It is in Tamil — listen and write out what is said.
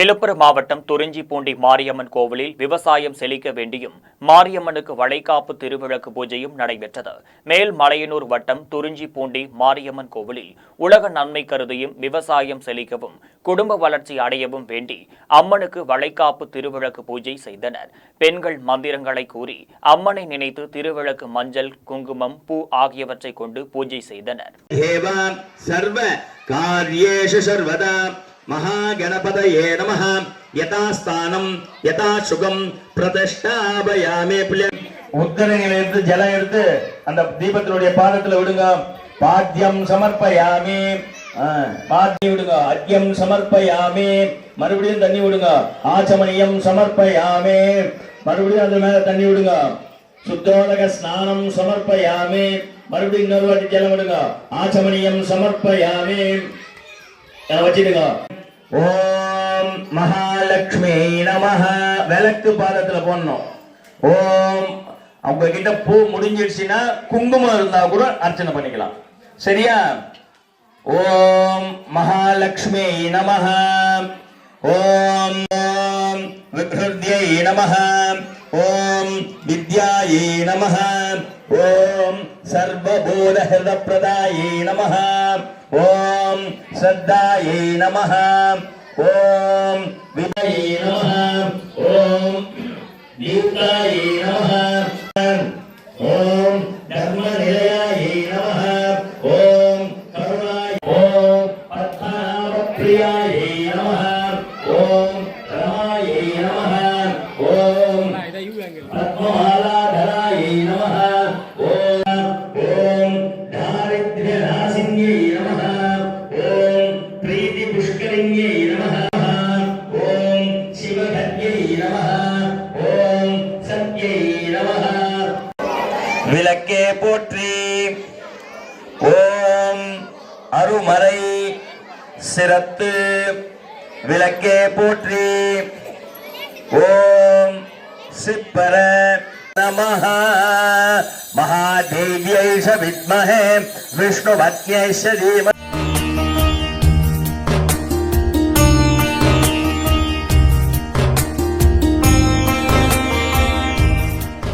விழுப்புரம் மாவட்டம் துறிஞ்சிப்பூண்டி மாரியம்மன் கோவிலில் விவசாயம் செழிக்க வேண்டியும் மாரியம்மனுக்கு வளைகாப்பு திருவிளக்கு பூஜையும் நடைபெற்றது. மேல்மலையனூர் வட்டம் துறிஞ்சிப்பூண்டி மாரியம்மன் கோவிலில் உலக நன்மை கருதியும் விவசாயம் செழிக்கவும் குடும்ப வளர்ச்சி அடையவும் வேண்டி அம்மனுக்கு வளைகாப்பு திருவிளக்கு பூஜை செய்தனர். பெண்கள் மந்திரங்களை கூறி அம்மனை நினைத்து திருவிளக்கு மஞ்சள், குங்குமம், பூ ஆகியவற்றை கொண்டு பூஜை செய்தனர். महागणपतये नमः यथास्थानं यथाशुगं प्रतिष्ठापयामि. உத்தரணிலிருந்து ஜலம் எடுத்து அந்த தீபத்தினுடைய பாதத்துல விடுங்க. பாத்தியம் சமர்ப்பயாமி, பாத்தி விடுங்க. அர்க்கியம் சமர்ப்பயாமி, மறுபடியும் தண்ணி விடுங்க. ஆச்சமணியம் சமர்ப்பயாமி, மறுபடியும் அது மேல தண்ணி விடுங்க. சுத்தோதக ஸ்நானம் சமர்ப்பயாமி, மறுபடியும் இன்னொரு வாட்டி ஜலம் விடுங்க. ஆச்சமணியம் சமர்ப்பயாமி வச்சிடுங்க. ஓம் மகாலட்சுமி நமஹ. விளக்கு பாதத்துல போடணும். ஓம் அவங்க கிட்ட பூ முடிஞ்சிடுச்சுன்னா குங்குமம் இருந்தா கூட அர்ச்சனை பண்ணிக்கலாம். சரியா? ஓம் மகாலட்சுமி நமஹ. ஓம் ஓம் விக்ருத்யை நமஹ. ஓம் வித்யாயை நமஹ. ஓம் சர்வபூத ஹிருதப்ரதாயை நமஹ. ஓம் ஸ்ரத்தாயை நமஹ. ஓம் வித்யாயை நமஹ. ஓம் தீப்தாயை நமஹ. ஓம் தர்மநிலையாயை நமஹ. ஓம் கருணாயை. ஓம் பத்மநாபப்ரியாயை நமஹ. ஓம் ரமாயை நமஹ. ஓம் பத்மமாலாதராயை நமஹ. ஓம் தாரித்ர்யநாசின்யை நமஹ. ஓம் பிரீதி புஷ்கரிண்யை நமஹ. ஓம் சிவகத்யை நமஹ. ஓம் சத்யை நமஹ. விளக்கே போற்றி. ஓம் அருமறை சிரத்து விளக்கே போற்றி. ஓம் சிப்பர நமஹ. महादेव्यै च विद्महे विष्णुपत्न्यै च धीमहि.